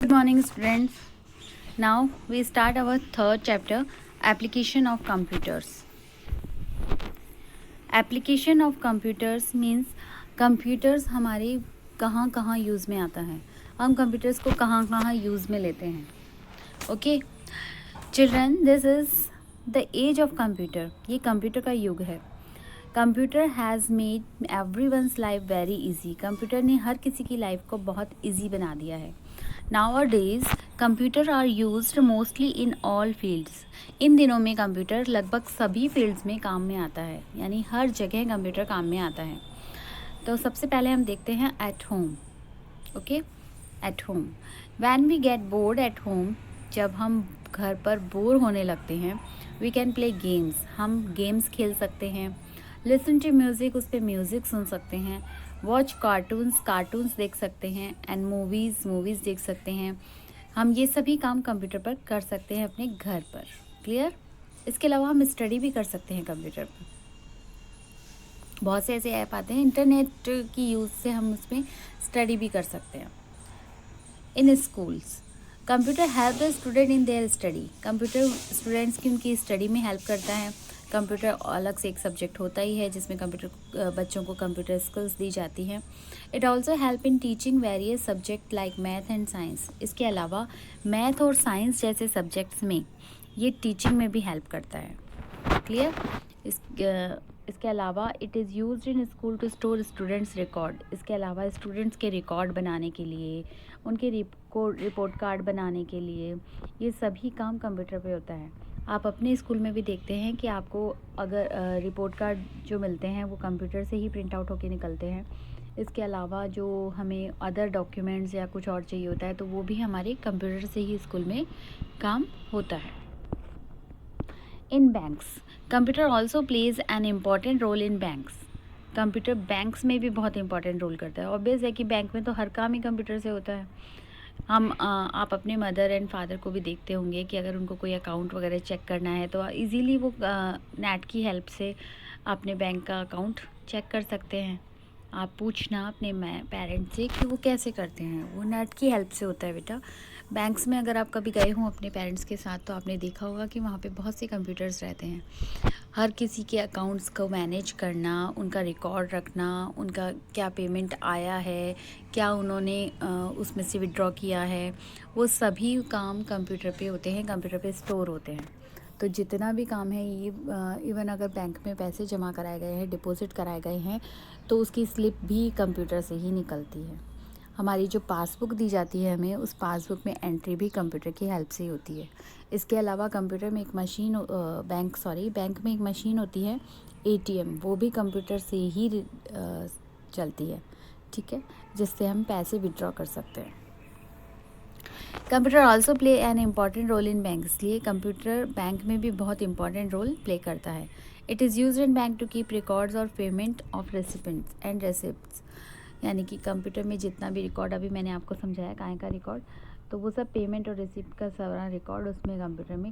Good morning, students. Now we start our third chapter, application of computers. Application of computers means computers हमारे कहाँ कहाँ use में आता है, हम computers को कहाँ कहाँ यूज़ में लेते हैं. Okay, children, this is the age of computer. ये कंप्यूटर का युग है. Computer has made everyone's life very easy. Computer ने हर किसी की लाइफ को बहुत इजी बना दिया है. Nowadays, computer are used mostly in all fields. इन दिनों में कंप्यूटर लगभग सभी फील्ड्स में काम में आता है, यानी हर जगह कंप्यूटर काम में आता है. तो सबसे पहले हम देखते हैं at home. Okay, at home. When we get bored at home, जब हम घर पर बोर होने लगते हैं, वी कैन प्ले गेम्स. हम गेम्स खेल सकते हैं. लिसन टू म्यूज़िक, उस पर म्यूज़िक सुन सकते हैं. वॉच कार्टून्स देख सकते हैं. एंड मूवीज़ देख सकते हैं. हम ये सभी काम कंप्यूटर पर कर सकते हैं अपने घर पर. क्लियर? इसके अलावा हम स्टडी भी कर सकते हैं कंप्यूटर पर. बहुत से ऐसे ऐप आते हैं, इंटरनेट की यूज़ से हम उसमें स्टडी भी कर सकते हैं. इन schools, computer help the student in their study. Computer students की उनकी स्टडी में हेल्प करता है. कंप्यूटर अलग से एक सब्जेक्ट होता ही है जिसमें कंप्यूटर बच्चों को कंप्यूटर स्किल्स दी जाती हैं. It also help in teaching various subject like math and science. इसके अलावा मैथ और साइंस जैसे सब्जेक्ट्स में ये टीचिंग में भी हेल्प करता है. क्लियर? इसके अलावा it is used in school to store students record. इसके अलावा स्टूडेंट्स के रिकॉर्ड बनाने के लिए, उनके रिपोर्ट कार्ड बनाने के लिए, ये सभी काम कंप्यूटर पे होता है. आप अपने स्कूल में भी देखते हैं कि आपको अगर रिपोर्ट कार्ड जो मिलते हैं वो कंप्यूटर से ही प्रिंट आउट होके निकलते हैं. इसके अलावा जो हमें अदर डॉक्यूमेंट्स या कुछ और चाहिए होता है तो वो भी हमारे कंप्यूटर से ही स्कूल में काम होता है. In banks, computer also plays an important role in banks. Computer banks में भी बहुत इंपॉर्टेंट रोल करता है. ऑब्वियस है कि बैंक में तो हर काम ही कंप्यूटर से होता है. आप अपने मदर एंड फादर को भी देखते होंगे कि अगर उनको कोई अकाउंट वगैरह चेक करना है तो इजीली वो नेट की हेल्प से अपने बैंक का अकाउंट चेक कर सकते हैं. आप पूछना अपने पेरेंट्स से कि वो कैसे करते हैं, वो नेट की हेल्प से होता है बेटा. बैंक्स में अगर आप कभी गए हों अपने पेरेंट्स के साथ तो आपने देखा होगा कि वहाँ पे बहुत से कंप्यूटर्स रहते हैं. हर किसी के अकाउंट्स को मैनेज करना, उनका रिकॉर्ड रखना, उनका क्या पेमेंट आया है, क्या उन्होंने उसमें से विड्रॉ किया है, वो सभी काम कंप्यूटर पे होते हैं, कंप्यूटर पे स्टोर होते हैं. तो जितना भी काम है ये इवन अगर बैंक में पैसे जमा कराए गए हैं, डिपॉजिट कराए गए हैं, तो उसकी स्लिप भी कंप्यूटर से ही निकलती है. हमारी जो पासबुक दी जाती है हमें, उस पासबुक में एंट्री भी कंप्यूटर की हेल्प से ही होती है. इसके अलावा कंप्यूटर में एक मशीन बैंक में एक मशीन होती है ATM, वो भी कंप्यूटर से ही चलती है. ठीक है, जिससे हम पैसे विड्रॉ कर सकते हैं. Computer also play an important role in bank. इसलिए कंप्यूटर बैंक में भी बहुत इंपॉर्टेंट रोल प्ले करता है. It is use in bank to keep records और payment of recipients and receipts. यानी कि कंप्यूटर में जितना भी रिकॉर्ड अभी मैंने आपको समझाया काय का रिकॉर्ड, तो वो सब पेमेंट और रिसिप्ट का सारा रिकॉर्ड उसमें कंप्यूटर में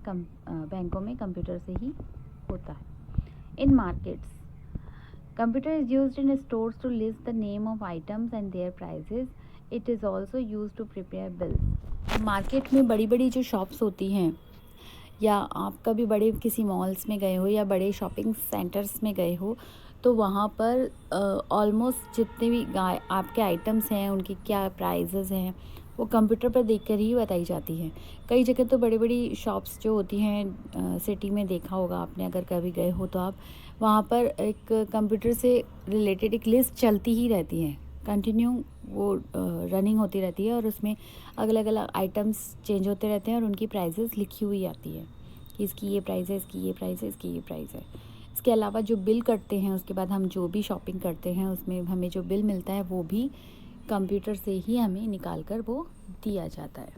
बैंकों में कंप्यूटर से ही होता है. In markets, computer is used in stores to list the name of items and their prices. It is also use to prepare bills. Market में बड़ी बड़ी जो शॉप्स होती हैं, या आप कभी बड़े किसी मॉल्स में गए हो या बड़े शॉपिंग सेंटर्स में गए हो, तो वहाँ पर ऑलमोस्ट जितने भी आपके आइटम्स हैं उनकी क्या प्राइजेज़ हैं वो कंप्यूटर पर देखकर ही बताई जाती हैं. कई जगह तो बड़ी बड़ी शॉप्स जो होती हैं सिटी में, देखा होगा आपने अगर कभी गए हो तो आप वहाँ पर एक कंप्यूटर से रिलेटेड एक लिस्ट चलती ही रहती है, कंटिन्यू वो रनिंग होती रहती है और उसमें अलग अलग आइटम्स चेंज होते रहते हैं और उनकी प्राइजेज़ लिखी हुई आती है कि इसकी ये प्राइस है, इसकी ये प्राइस है, इसकी ये प्राइस है. इसके अलावा जो बिल करते हैं, उसके बाद हम जो भी शॉपिंग करते हैं उसमें हमें जो बिल मिलता है वो भी कंप्यूटर से ही हमें निकाल कर वो दिया जाता है.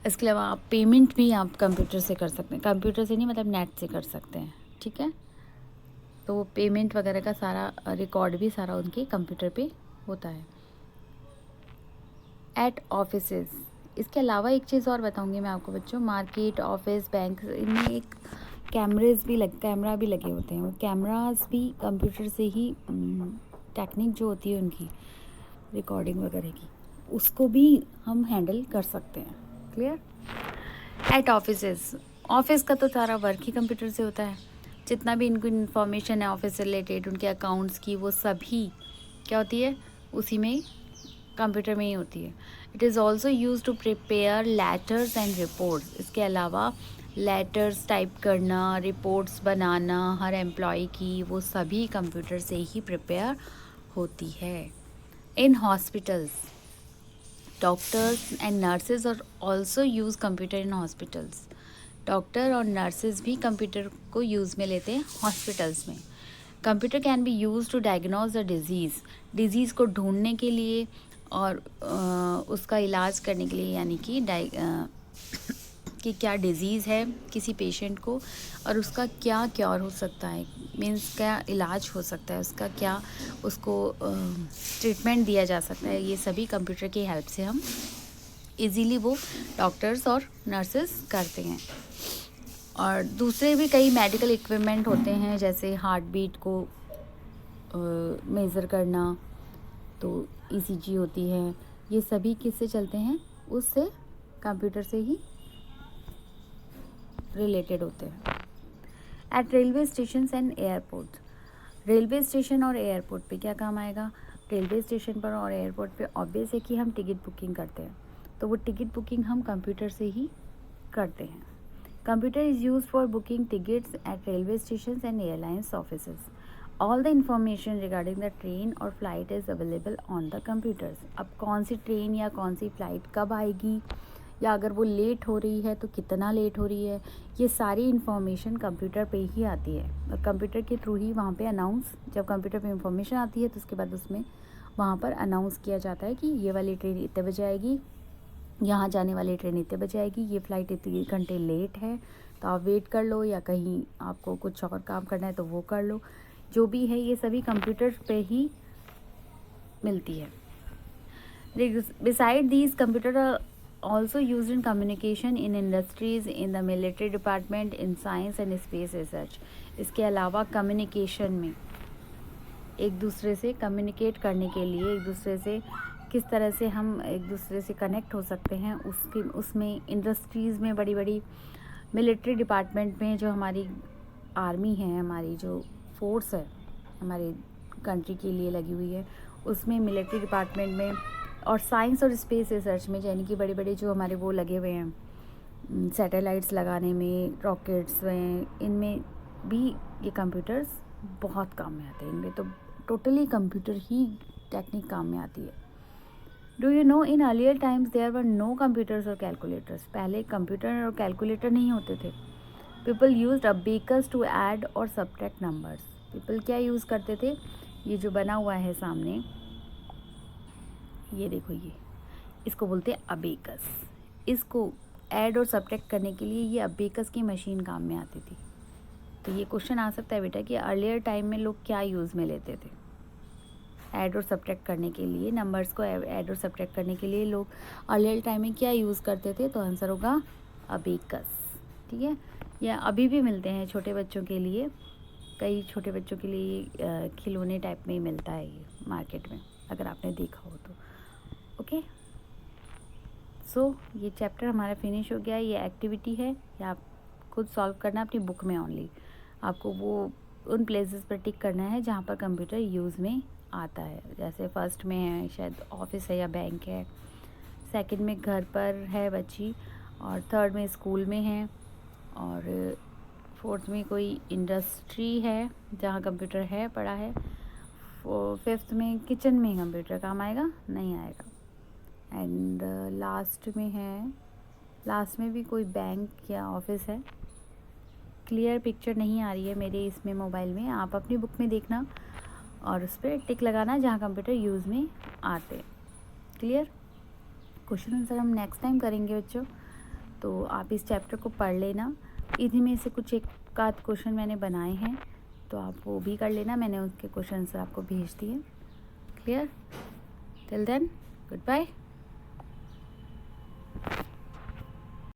इसके अलावा आप पेमेंट भी आप कंप्यूटर से कर सकते हैं. कंप्यूटर से नहीं, मतलब नेट से कर सकते हैं. ठीक है, तो पेमेंट वगैरह का सारा रिकॉर्ड भी सारा उनके कंप्यूटर पे होता है. एट ऑफिसेस, इसके अलावा एक चीज़ और बताऊंगी मैं आपको बच्चों. मार्केट, ऑफिस, बैंक, इनमें एक कैमरा भी लगे होते हैं. वो कैमरास भी कंप्यूटर से ही टेक्निक जो होती है उनकी रिकॉर्डिंग वगैरह की, उसको भी हम हैंडल कर सकते हैं। क्लियर। एट ऑफिसेस, ऑफिस का तो सारा वर्क ही कंप्यूटर से होता है। जितना भी इनको इन्फॉर्मेशन है ऑफिस से रिलेटेड, उनके अकाउंट्स की, वो सभी क्या होती है, उसी में कंप्यूटर में ही होती है। It is also use to prepare letters and reports. इसके अलावा लेटर्स टाइप करना, रिपोर्ट्स बनाना हर एम्प्लॉय की, वो सभी कंप्यूटर से ही प्रिपेयर होती है। In hospitals, doctors and nurses और also use computer in hospitals. Doctor और नर्सेज भी कंप्यूटर को यूज़ में लेते हैं हॉस्पिटल्स में। Computer can be use to diagnose the disease को ढूंढने के लिए और उसका इलाज करने के लिए, यानी कि क्या डिज़ीज़ है किसी पेशेंट को और उसका क्या क्योर हो सकता है, मीन्स क्या इलाज हो सकता है, उसका क्या उसको ट्रीटमेंट दिया जा सकता है। ये सभी कंप्यूटर की हेल्प से हम इजीली वो डॉक्टर्स और नर्सेस करते हैं। और दूसरे भी कई मेडिकल इक्विपमेंट होते हैं, जैसे हार्ट बीट को मेज़र करना, तो ईसीजी होती है। ये सभी किससे चलते हैं, उससे कंप्यूटर से ही रिलेटेड होते हैं। Eight railway station and airport, railway station और एयरपोर्ट पे क्या काम आएगा। रेलवे स्टेशन पर और एयरपोर्ट पे ऑब्वियस है कि हम टिकट बुकिंग करते हैं, तो वो टिकट बुकिंग हम कंप्यूटर से ही करते हैं। Computer is use for booking tickets at railway station and airlines offices. All the information regarding the train और flight is available on the computers. अब कौन सी ट्रेन या कौन सी फ़्लाइट कब आएगी, या अगर वो लेट हो रही है तो कितना लेट हो रही है, ये सारी इन्फॉर्मेशन कंप्यूटर पे ही आती है और कंप्यूटर के थ्रू ही वहाँ पे अनाउंस, जब कंप्यूटर पे इंफॉर्मेशन आती है तो उसके बाद उसमें वहाँ पर अनाउंस किया जाता है कि ये वाली ट्रेन इतने बजे आएगी, यहाँ जाने वाली ट्रेन इतने बजे आएगी, ये फ़्लाइट इतने घंटे लेट है तो आप वेट कर लो, या कहीं आपको कुछ और काम करना है तो वो कर लो। जो भी है ये सभी कंप्यूटर पे ही मिलती है। Beside these, computer are also used in communication in industries, in the military department, in science and space research. इसके अलावा कम्युनिकेशन में, एक दूसरे से कम्युनिकेट करने के लिए, एक दूसरे से किस तरह से हम एक दूसरे से कनेक्ट हो सकते हैं, उसमें इंडस्ट्रीज़ में, बड़ी बड़ी मिलिट्री डिपार्टमेंट में, जो हमारी आर्मी है, हमारी जो फोर्स है हमारी कंट्री के लिए लगी हुई है, उसमें मिलिट्री डिपार्टमेंट में, और साइंस और स्पेस रिसर्च में, यानी कि बड़े बड़े जो हमारे वो लगे हुए हैं सैटेलाइट्स लगाने में, रॉकेट्स में, इनमें भी ये कंप्यूटर्स बहुत काम में आते हैं। इनमें तो टोटली कंप्यूटर ही टेक्निक काम में आती है। Do you know in earlier times there were no computers और कैलकुलेटर्स। पहले कंप्यूटर और कैलकुलेटर नहीं होते थे। People used abacus to add और सब्ट्रैक्ट नंबर्स। पीपल क्या यूज़ करते थे, ये जो बना हुआ है सामने, ये देखो, ये इसको बोलते हैं अबेकस। इसको ऐड और सब्ट्रैक्ट करने के लिए ये अबेकस की मशीन काम में आती थी। तो ये क्वेश्चन आ सकता है बेटा कि अर्लियर टाइम में लोग क्या यूज़ में लेते थे ऐड और सब्ट्रैक्ट करने के लिए, नंबर्स को ऐड और सब्ट्रैक्ट करने के लिए लोग अर्लियर टाइम में क्या यूज़ करते थे। तो आंसर होगा अबेकस। ठीक है, या अभी भी मिलते हैं छोटे बच्चों के लिए, कई छोटे बच्चों के लिए खिलौने टाइप में ही मिलता है ये मार्केट में, अगर आपने देखा हो तो। ओके, सो ये चैप्टर हमारा फिनिश हो गया। ये एक्टिविटी है, या आप खुद सॉल्व करना अपनी बुक में ओनली। आपको वो उन प्लेसेस पर टिक करना है जहाँ पर कंप्यूटर यूज़ में आता है। जैसे फर्स्ट में है शायद ऑफिस है या बैंक है, सेकंड में घर पर है बच्ची, और थर्ड में स्कूल में है, और फोर्थ में कोई इंडस्ट्री है जहाँ कंप्यूटर है पड़ा है, फिफ्थ में किचन में कंप्यूटर काम आएगा नहीं आएगा, एंड लास्ट में है, लास्ट में भी कोई बैंक या ऑफिस है। क्लियर पिक्चर नहीं आ रही है मेरे इसमें मोबाइल में, आप अपनी बुक में देखना और उस पर टिक लगाना जहाँ कंप्यूटर यूज़ में आते। क्लियर। क्वेश्चन आंसर हम नेक्स्ट टाइम करेंगे बच्चों, तो आप इस चैप्टर को पढ़ लेना। इन्हीं में से कुछ एक आध क्वेश्चन मैंने बनाए हैं, तो आप वो भी कर लेना, मैंने उसके क्वेश्चन आंसर आपको भेज दिए। Clear. Till then, good bye.